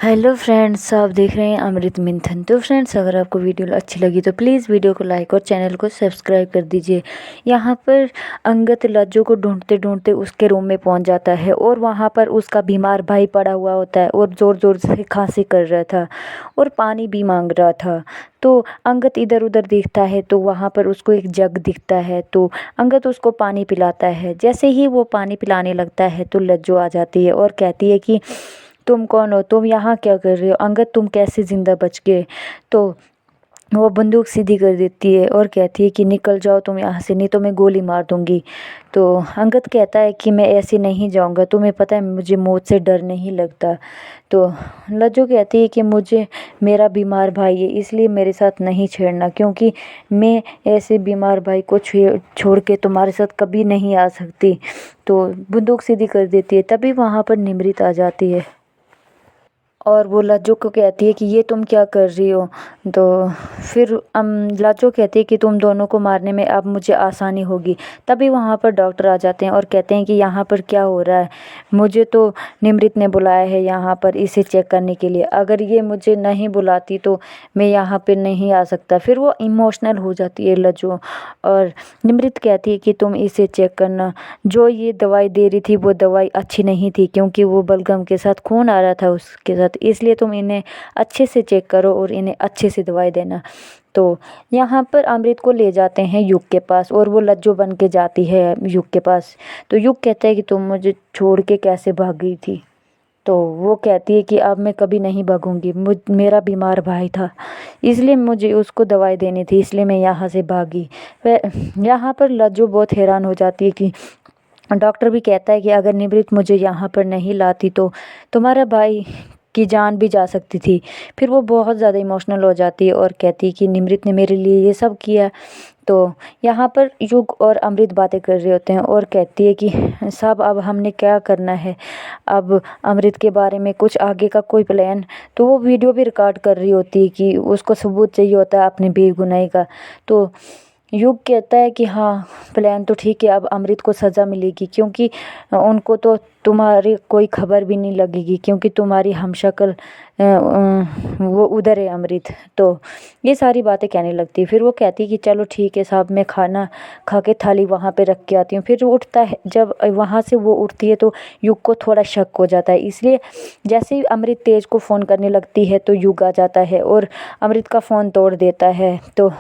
Hello friends, आप देख रहे हैं अमृत मंथन। तो फ्रेंड्स, अगर आपको वीडियो अच्छी लगी तो प्लीज़ वीडियो को लाइक और चैनल को सब्सक्राइब कर दीजिए। यहाँ पर अंगद लज्जो को ढूंढते ढूंढते उसके रूम में पहुँच जाता है और वहाँ पर उसका बीमार भाई पड़ा हुआ होता है और ज़ोर ज़ोर से खांसी कर रहा था और पानी भी मांग रहा था। तो अंगद इधर उधर देखता है तो वहाँ पर उसको एक जग दिखता है, तो अंगद उसको पानी पिलाता है। जैसे ही वो पानी पिलाने लगता है तो लज्जो आ जाती है और कहती है कि तुम कौन हो, तुम यहाँ क्या कर रहे हो, अंगद तुम कैसे ज़िंदा बच गए। तो वो बंदूक सीधी कर देती है और कहती है कि निकल जाओ तुम यहाँ से, नहीं तो मैं गोली मार दूंगी। तो अंगद कहता है कि मैं ऐसे नहीं जाऊंगा, तुम्हें पता है मुझे मौत से डर नहीं लगता। तो लज्जो कहती है कि मुझे मेरा बीमार भाई है इसलिए मेरे साथ नहीं छेड़ना, क्योंकि मैं ऐसे बीमार भाई को छोड़ के तुम्हारे साथ कभी नहीं आ सकती। तो बंदूक सीधी कर देती है। तभी वहाँ पर निमृत आ जाती है और वो लज्जो को कहती है कि ये तुम क्या कर रही हो। तो फिर लज्जो कहती है कि तुम दोनों को मारने में अब मुझे आसानी होगी। तभी वहाँ पर डॉक्टर आ जाते हैं और कहते हैं कि यहाँ पर क्या हो रहा है, मुझे तो निमृत ने बुलाया है यहाँ पर इसे चेक करने के लिए, अगर ये मुझे नहीं बुलाती तो मैं यहाँ पर नहीं आ सकता। फिर वो इमोशनल हो जाती है लज्जो और निमृत कहती है कि तुम इसे चेक करना, जो ये दवाई दे रही थी वो दवाई अच्छी नहीं थी, क्योंकि वो बलगम के साथ खून आ रहा था उसके साथ, इसलिए तुम इन्हें अच्छे से चेक करो और इन्हें अच्छे से दवाई देना। तो यहाँ पर अमृत को ले जाते हैं युग के पास और वो लज्जो बन के जाती है युग के पास। तो युग कहता है कि तुम मुझे छोड़ के कैसे भाग गई थी। तो वो कहती है कि अब मैं कभी नहीं भागूंगी, मेरा बीमार भाई था इसलिए मुझे उसको दवाई देनी थी, इसलिए मैं यहाँ से भागी। वह यहाँ पर लज्जो बहुत हैरान हो जाती है कि डॉक्टर भी कहता है कि अगर निमृत मुझे यहाँ पर नहीं लाती तो तुम्हारा भाई की जान भी जा सकती थी। फिर वो बहुत ज़्यादा इमोशनल हो जाती है और कहती है कि निमृत ने मेरे लिए ये सब किया। तो यहाँ पर युग और अमृत बातें कर रहे होते हैं और कहती है कि साहब अब हमने क्या करना है, अब अमृत के बारे में कुछ आगे का कोई प्लान। तो वो वीडियो भी रिकॉर्ड कर रही होती है कि उसको सबूत चाहिए होता है अपनी बेगुनाही का। तो युग कहता है कि हाँ प्लान तो ठीक है, अब अमृत को सज़ा मिलेगी, क्योंकि उनको तो तुम्हारी कोई खबर भी नहीं लगेगी, क्योंकि तुम्हारी हमशक्ल वो उधर है अमृत। तो ये सारी बातें कहने लगती है। फिर वो कहती है कि चलो ठीक है साहब, मैं खाना खा के थाली वहाँ पे रख के आती हूँ। फिर वो उठता है, जब वहाँ से वो उठती है तो युग को थोड़ा शक हो जाता है, इसलिए जैसे ही अमृत तेज को फ़ोन करने लगती है तो युग आ जाता है और अमृत का फ़ोन तोड़ देता है तो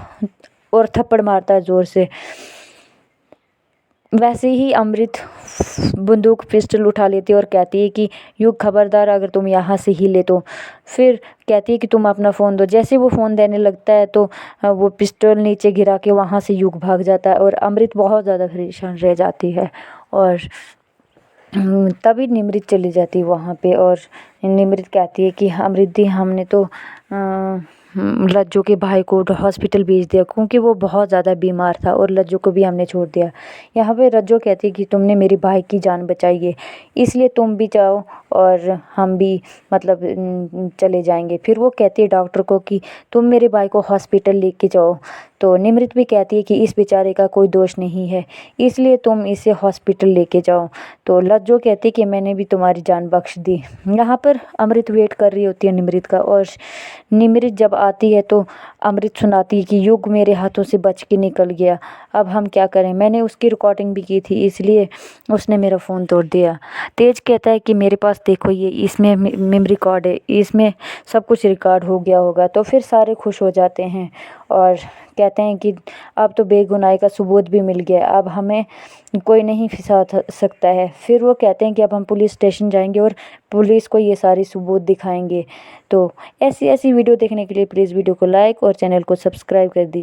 और थप्पड़ मारता है ज़ोर से। वैसे ही अमृत बंदूक पिस्टल उठा लेती है और कहती है कि युग खबरदार, अगर तुम यहाँ से हिले तो। फिर कहती है कि तुम अपना फ़ोन दो। जैसे वो फ़ोन देने लगता है तो वो पिस्टल नीचे गिरा के वहाँ से युग भाग जाता है और अमृत बहुत ज़्यादा परेशान रह जाती है। और तभी निमृत चली जाती है वहाँ पे और निमृत कहती है कि अमृत दी, हमने तो लज्जो के भाई को हॉस्पिटल भेज दिया, क्योंकि वो बहुत ज़्यादा बीमार था और लज्जो को भी हमने छोड़ दिया। यहाँ पे लज्जो कहती है कि तुमने मेरे भाई की जान बचाई है, इसलिए तुम भी जाओ और हम भी मतलब चले जाएंगे। फिर वो कहती है डॉक्टर को कि तुम मेरे भाई को हॉस्पिटल लेके जाओ। तो निमृत भी कहती है कि इस बेचारे का कोई दोष नहीं है, इसलिए तुम इसे हॉस्पिटल लेके जाओ। तो लज्जो कहती है कि मैंने भी तुम्हारी जान बख्श दी। यहाँ पर अमृत वेट कर रही होती है निमृत का, और निमृत जब आती है तो अमृत सुनाती है कि युग मेरे हाथों से बच के निकल गया, अब हम क्या करें, मैंने उसकी रिकॉर्डिंग भी की थी इसलिए उसने मेरा फ़ोन तोड़ दिया। तेज कहता है कि मेरे पास देखो, ये इसमें मेमोरी कार्ड है, इसमें सब कुछ रिकॉर्ड हो गया होगा। तो फिर सारे खुश हो जाते हैं और कहते हैं कि अब तो बेगुनाही का सबूत भी मिल गया, अब हमें कोई नहीं फंसा सकता है। फिर वो कहते हैं कि अब हम पुलिस स्टेशन जाएंगे और पुलिस को ये सारी सबूत दिखाएंगे। तो ऐसी ऐसी वीडियो देखने के लिए प्लीज़ वीडियो को लाइक और चैनल को सब्सक्राइब कर दीजिए।